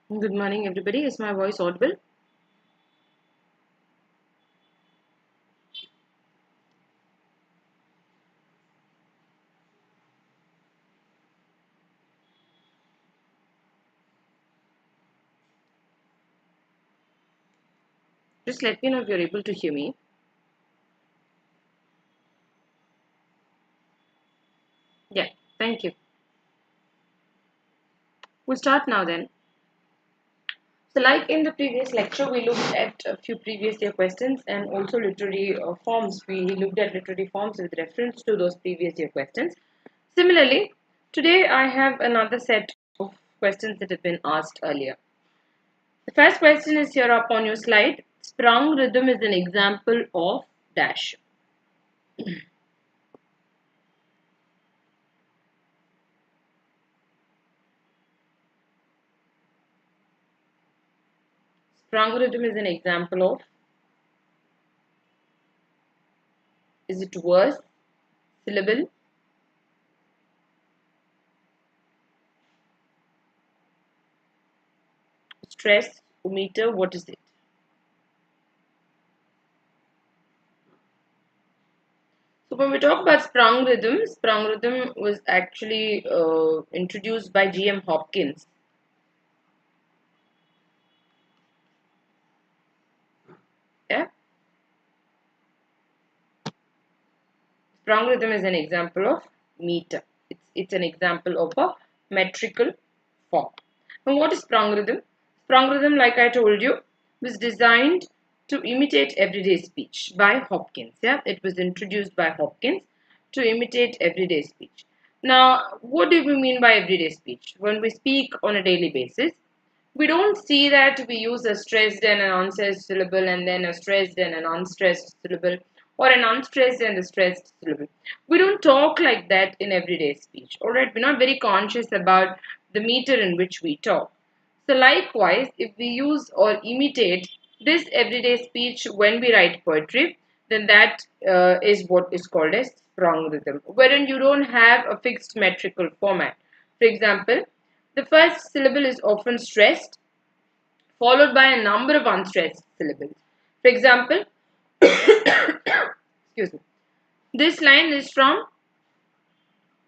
Good morning, everybody. Is my voice audible? Just let me know if you're able to hear me. Yeah, thank you. We'll start now then. So, like in the previous lecture, we looked at a few previous year questions and also literary forms. We looked at literary forms with reference to those previous year questions. Similarly, today I have another set of questions that have been asked earlier. The first question is here up on your slide. Sprung rhythm is an example of dash. Sprung rhythm is an example of. Is it verse, syllable, stress, meter? What is it? So when we talk about sprung rhythm was actually introduced by G.M. Hopkins. Yeah, sprung rhythm is an example of meter. It's an example of a metrical form. Now, what is sprung rhythm? Sprung rhythm, like I told you, was designed to imitate everyday speech by Hopkins. Yeah, it was introduced by Hopkins to imitate everyday speech. Now, what do we mean by everyday speech? When we speak on a daily basis, we don't see that we use a stressed and an unstressed syllable and then a stressed and an unstressed syllable or an unstressed and a stressed syllable. We don't talk like that in everyday speech. Alright, we're not very conscious about the meter in which we talk. So likewise, if we use or imitate this everyday speech when we write poetry, then that is what is called as sprung rhythm, wherein you don't have a fixed metrical format. For example, the first syllable is often stressed, followed by a number of unstressed syllables. For example, excuse me, this line is from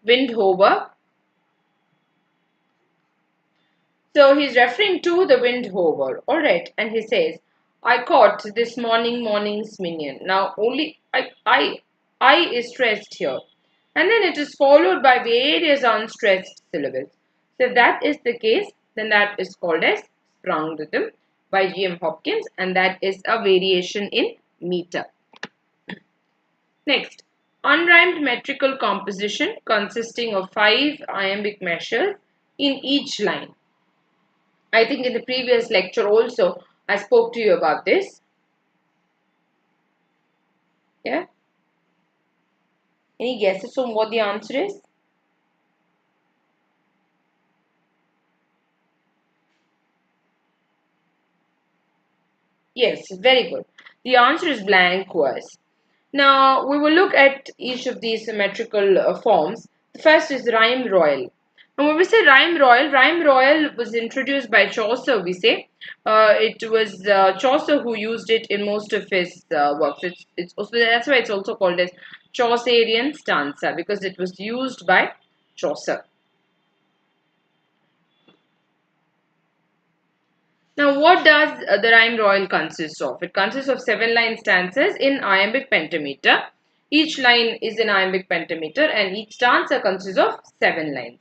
Windhover. So he's referring to the Windhover, alright, and he says, I caught this morning's minion. Now only I is stressed here. And then it is followed by various unstressed syllables. So if that is the case, then that is called as sprung rhythm by G.M. Hopkins, and that is a variation in meter. Next, unrhymed metrical composition consisting of 5 iambic measures in each line. I think in the previous lecture also I spoke to you about this. Yeah. Any guesses on what the answer is? Yes, very good. The answer is blank verse. Now we will look at each of these symmetrical forms. The first is rhyme royal. Now when we say rhyme royal was introduced by Chaucer, we say. It was Chaucer who used it in most of his works. It's also, that's why it's also called as Chaucerian stanza, because it was used by Chaucer. Now, what does the rhyme royal consist of? It consists of 7-line stanzas in iambic pentameter. Each line is in iambic pentameter and each stanza consists of 7 lines.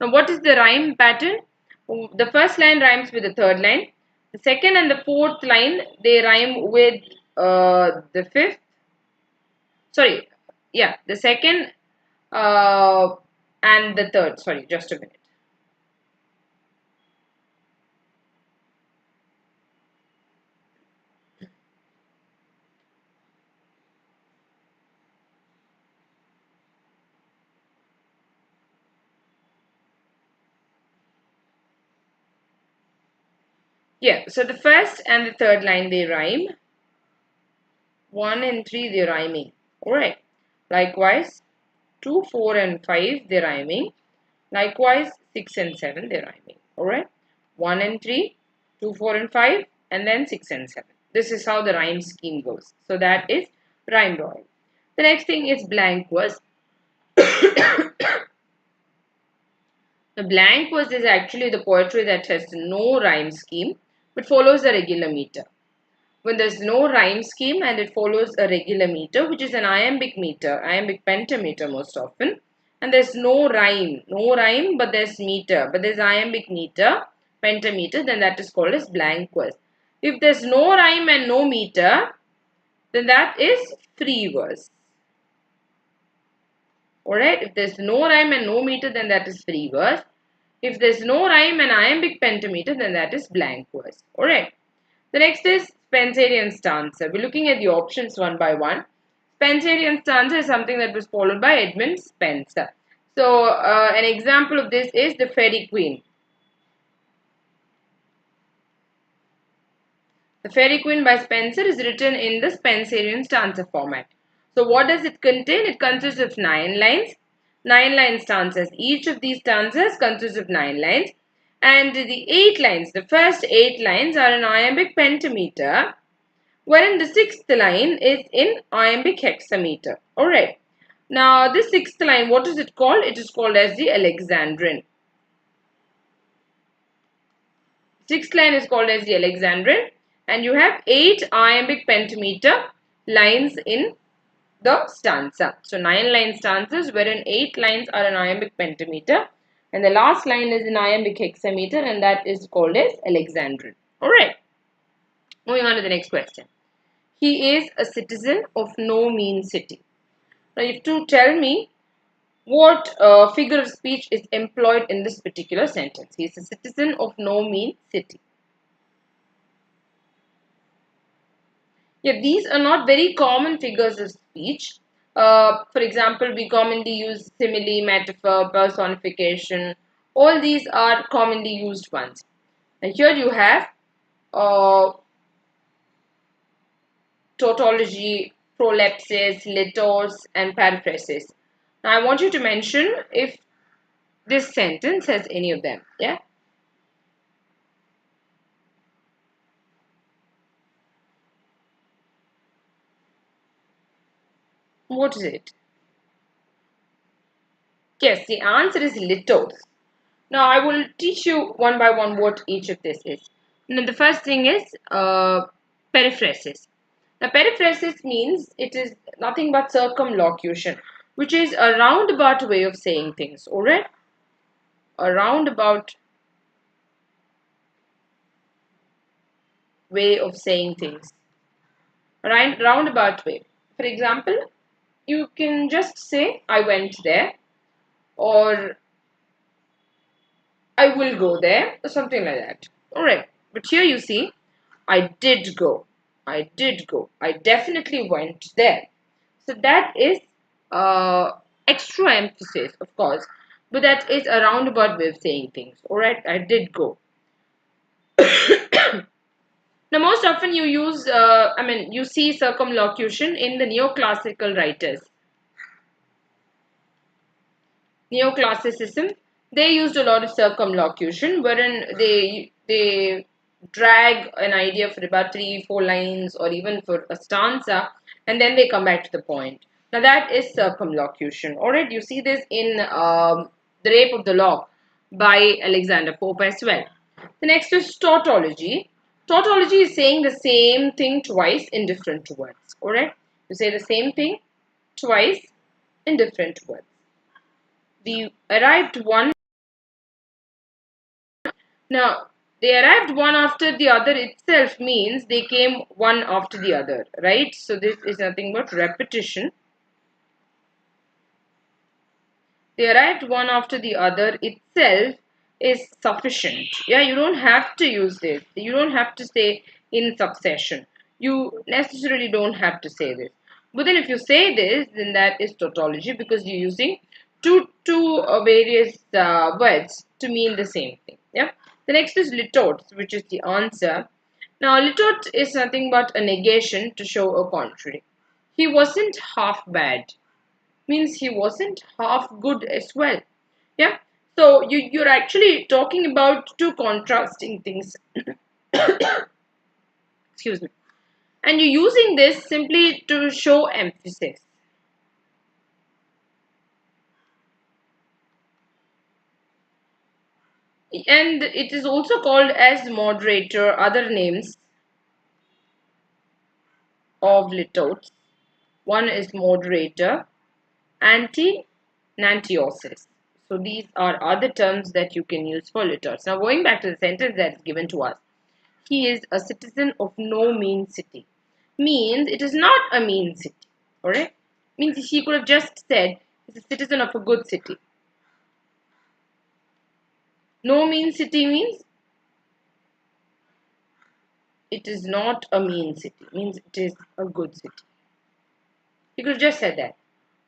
Now, what is the rhyme pattern? The first line rhymes with the third line. The second and the fourth line, they rhyme with the fifth. Sorry, yeah, the second and the third. Sorry, just a minute. Yeah, so the first and the third line they rhyme. 1 and 3 they're rhyming. Alright. Likewise, 2, 4 and 5 they're rhyming. Likewise, 6 and 7 they're rhyming. Alright. 1 and 3, 2, 4 and 5, and then 6 and 7. This is how the rhyme scheme goes. So that is rhyme drawing. The next thing is blank verse. The blank verse is actually the poetry that has no rhyme scheme but follows a regular meter. When there's no rhyme scheme and it follows a regular meter, which is an iambic meter, iambic pentameter most often, and there's no rhyme, but there's meter, but there's iambic meter, pentameter, then that is called as blank verse. If there's no rhyme and no meter, then that is free verse. Alright, if there's no rhyme and no meter, then that is free verse. If there's no rhyme and iambic pentameter, then that is blank verse. Alright. The next is Spenserian stanza. We're looking at the options one by one. Spenserian stanza is something that was followed by Edmund Spenser. So, an example of this is the Faerie Queene. The Faerie Queene by Spenser is written in the Spenserian stanza format. So, what does it contain? It consists of 9 lines. 9-line stanzas. Each of these stanzas consists of 9 lines. And the 8 lines, the first 8 lines are in iambic pentameter, wherein the 6th line is in iambic hexameter. Alright. Now, this 6th line, what is it called? It is called as the Alexandrine. 6th line is called as the Alexandrine. And you have 8 iambic pentameter lines in the stanza. So, 9-line stanzas, wherein 8 lines are in iambic pentameter. And the last line is in iambic hexameter, and that is called as Alexandrine. Alright. Moving on to the next question. He is a citizen of no mean city. Now, you have to tell me what figure of speech is employed in this particular sentence. He is a citizen of no mean city. Yeah, these are not very common figures of speech. For example, we commonly use simile, metaphor, personification. All these are commonly used ones. And here you have tautology, prolepsis, litos, and periphrasis. Now, I want you to mention if this sentence has any of them. Yeah. What is it? Yes, the answer is litos. Now, I will teach you one by one what each of this is. Now, the first thing is periphrasis. Now, periphrasis means it is nothing but circumlocution, which is a roundabout way of saying things. Alright? A roundabout way of saying things. Right? Roundabout way. For example, you can just say, I went there, or I will go there, or something like that. Alright. But here you see, I did go. I did go. I definitely went there. So that is extra emphasis, of course. But that is a roundabout way of saying things. Alright, I did go. Now, most often you use, you see circumlocution in the neoclassical writers. Neoclassicism, they used a lot of circumlocution, wherein they drag an idea for about 3-4 lines or even for a stanza, and then they come back to the point. Now, that is circumlocution. Alright, you see this in The Rape of the Lock by Alexander Pope as well. The next is tautology. Tautology is saying the same thing twice in different words. Alright, you say the same thing twice in different words. We arrived one. Now, they arrived one after the other itself means they came one after the other, right? So, this is nothing but repetition. They arrived one after the other itself is sufficient. Yeah, you don't have to use this. You don't have to say in succession. You necessarily don't have to say this. But then if you say this, then that is tautology because you're using two various words to mean the same thing. Yeah. The next is litot, which is the answer. Now, litot is nothing but a negation to show a contrary. He wasn't half bad. Means he wasn't half good as well. Yeah. So you're actually talking about two contrasting things. Excuse me. And you're using this simply to show emphasis. And it is also called as moderator, other names of litotes. One is moderator, anti-nantiosis. So these are other terms that you can use for litotes. Now going back to the sentence that is given to us. He is a citizen of no mean city. Means it is not a mean city. Alright? Means he could have just said he's a citizen of a good city. No mean city means it is not a mean city. Means it is a good city. He could have just said that.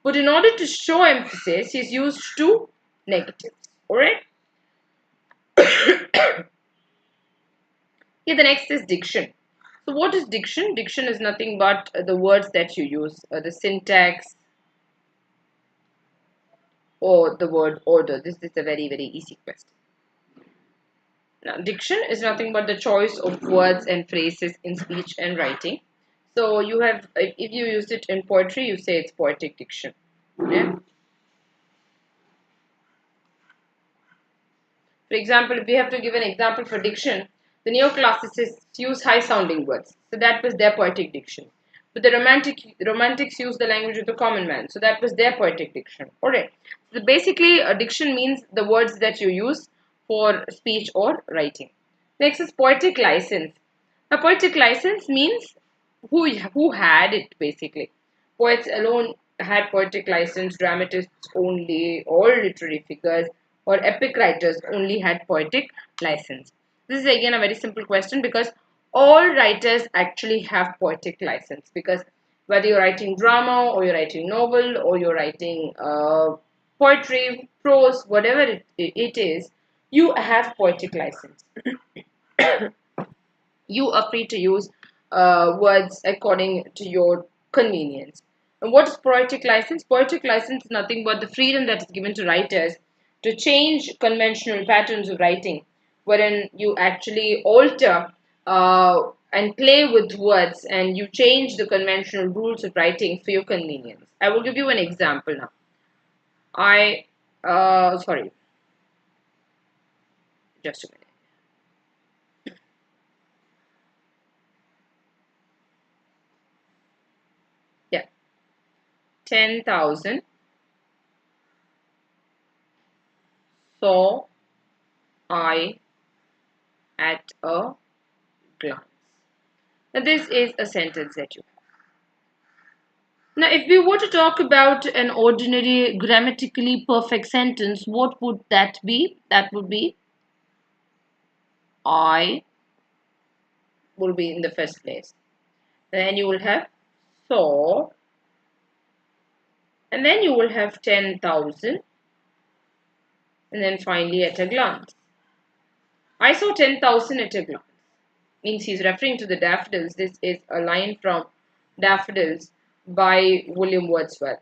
But in order to show emphasis, he's used two negatives. Alright? Here the next is diction. So what is diction? Diction is nothing but the words that you use, the syntax or the word order. This is a very, very easy question. Now, diction is nothing but the choice of words and phrases in speech and writing. So you have, if you use it in poetry, you say it's poetic diction. Yeah? For example, if we have to give an example for diction, the neoclassicists use high-sounding words. So that was their poetic diction. But the romantics use the language of the common man. So that was their poetic diction. Alright. So basically, a diction means the words that you use for speech or writing. Next is poetic license. A poetic license means who had it basically. Poets alone had poetic license, dramatists only, all literary figures or epic writers only had poetic license. This is again a very simple question because all writers actually have poetic license, because whether you're writing drama or you're writing novel or you're writing poetry, prose, whatever it is, you have poetic license. You are free to use words according to your convenience. And what is poetic license? Poetic license is nothing but the freedom that is given to writers to change conventional patterns of writing, wherein you actually alter and play with words and you change the conventional rules of writing for your convenience. I will give you an example now. Sorry, just a minute. Yeah, 10,000 saw I at a glance. Now, this is a sentence that you have. Now, if we were to talk about an ordinary grammatically perfect sentence, what would that be? That would be I will be in the first place. Then you will have saw, and then you will have 10,000, and then finally at a glance. I saw 10,000 at a glance. Means he's referring to the daffodils. This is a line from Daffodils by William Wordsworth.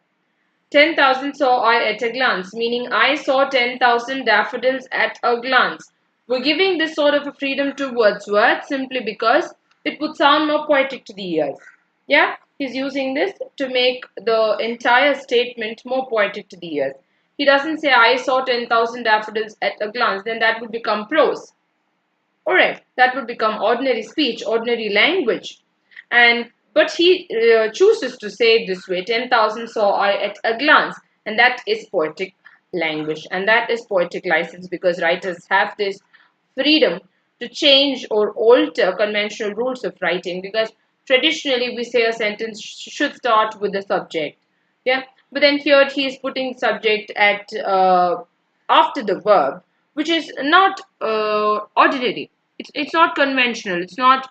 10,000 saw I at a glance, meaning I saw 10,000 daffodils at a glance. We're giving this sort of a freedom to Wordsworth simply because it would sound more poetic to the ears. Yeah, he's using this to make the entire statement more poetic to the ears. He doesn't say I saw 10,000 daffodils at a glance, then that would become prose. Alright, that would become ordinary speech, ordinary language. But he chooses to say it this way, 10,000 saw I at a glance. And that is poetic language. And that is poetic license, because writers have this freedom to change or alter conventional rules of writing, because traditionally we say a sentence should start with the subject. Yeah, but then here he is putting subject at after the verb, which is not ordinary. It's not conventional. It's not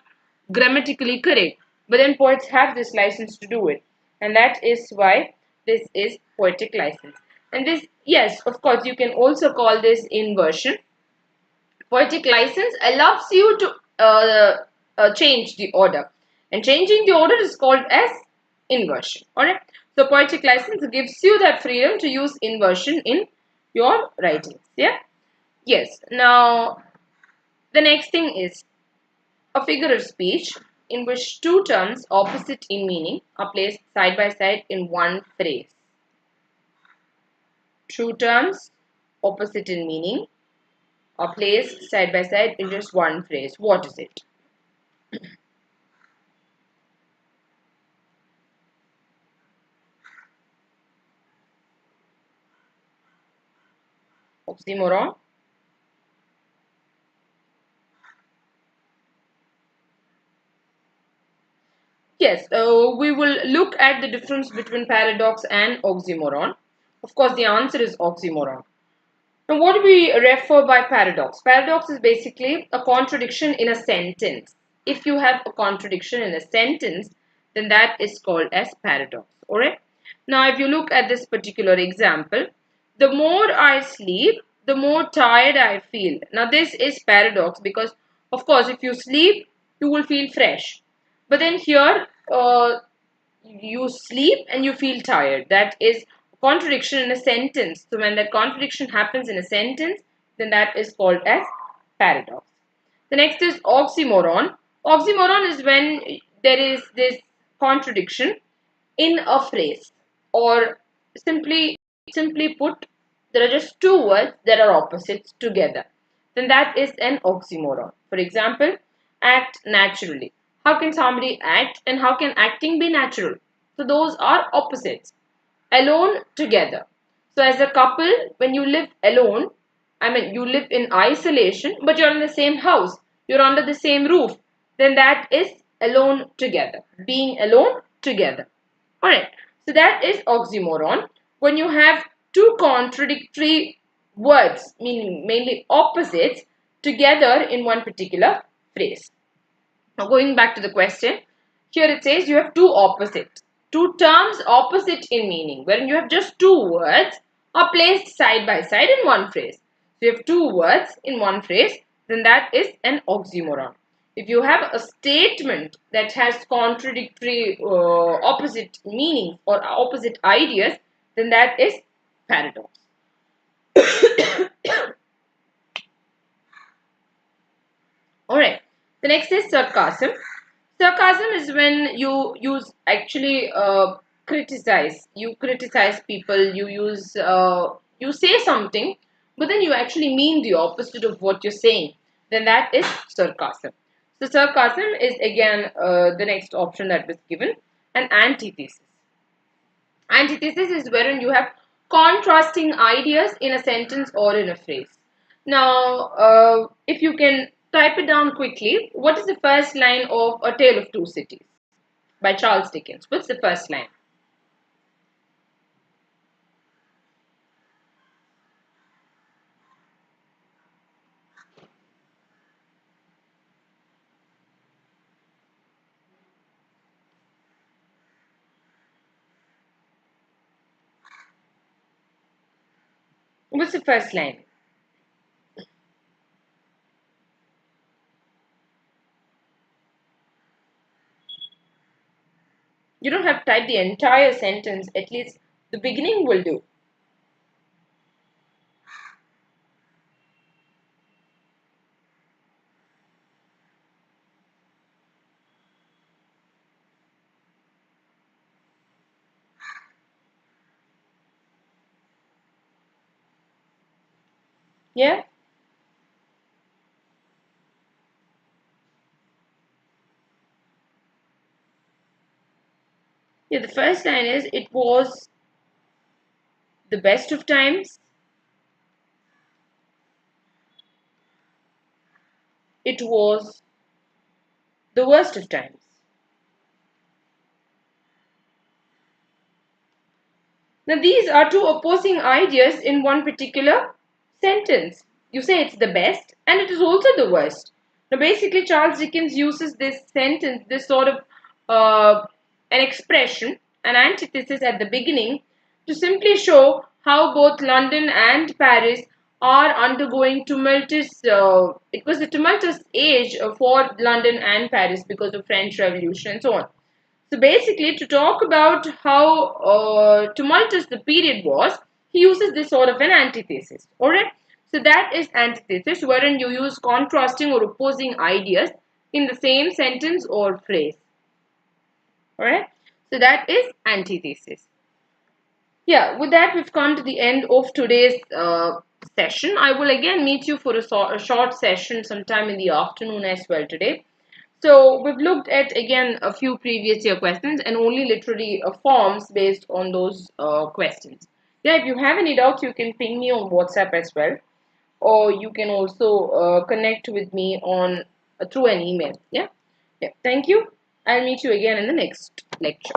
grammatically correct. But then poets have this license to do it. And that is why this is poetic license. And this, yes, of course, you can also call this inversion. Poetic license allows you to change the order. And changing the order is called as inversion. Alright. So poetic license gives you that freedom to use inversion in your writings. Yeah. Yes. Now the next thing is a figure of speech in which two terms opposite in meaning are placed side by side in one phrase. Two terms opposite in meaning are placed side by side in just one phrase. What is it? Oxymoron? Yes, we will look at the difference between paradox and oxymoron. Of course, the answer is oxymoron. Now, what do we refer by paradox? Paradox is basically a contradiction in a sentence. If you have a contradiction in a sentence, then that is called as paradox. Alright? Now, if you look at this particular example, the more I sleep, the more tired I feel. Now, this is paradox because, of course, if you sleep, you will feel fresh. But then here, you sleep and you feel tired. That is contradiction in a sentence. So when that contradiction happens in a sentence, then that is called as paradox. The next is oxymoron. Oxymoron is when there is this contradiction in a phrase, or simply put, there are just two words that are opposites together. Then that is an oxymoron. For example, act naturally. How can somebody act and how can acting be natural? So those are opposites. Alone, together. So as a couple, when you live alone, I mean you live in isolation, but you're in the same house, you're under the same roof, then that is alone together. Being alone together. Alright, so that is oxymoron. When you have two contradictory words, meaning mainly opposites, together in one particular phrase. Now going back to the question, here it says you have two terms opposite in meaning, wherein you have just two words are placed side by side in one phrase. So you have two words in one phrase, then that is an oxymoron. If you have a statement that has contradictory opposite meanings or opposite ideas, then that is paradox. Alright, the next is sarcasm. Sarcasm is when you use actually criticize. You criticize people. You say something, but then you actually mean the opposite of what you're saying. Then that is sarcasm. So sarcasm is again the next option that was given. An antithesis. Antithesis is wherein you have contrasting ideas in a sentence or in a phrase. Now, if you can type it down quickly, what is the first line of A Tale of Two Cities by Charles Dickens? What's the first line? What's the first line? You don't have to type the entire sentence, at least the beginning will do. Yeah? Yeah, the first line is it was the best of times. It was the worst of times. Now, these are two opposing ideas in one particular sentence. You say it's the best and it is also the worst. Now, basically, Charles Dickens uses this sentence, this sort of an expression, an antithesis at the beginning to simply show how both London and Paris are undergoing tumultuous, it was a tumultuous age for London and Paris because of French Revolution and so on. So basically, to talk about how tumultuous the period was, he uses this sort of an antithesis. Alright. So that is antithesis, wherein you use contrasting or opposing ideas in the same sentence or phrase. Alright. So that is antithesis. Yeah, with that, we've come to the end of today's session. I will again meet you for a short session sometime in the afternoon as well today. So we've looked at again a few previous year questions and only literary forms based on those questions. Yeah, if you have any doubts, you can ping me on WhatsApp as well, or you can also connect with me on through an email. Yeah, yeah. Thank you. I'll meet you again in the next lecture.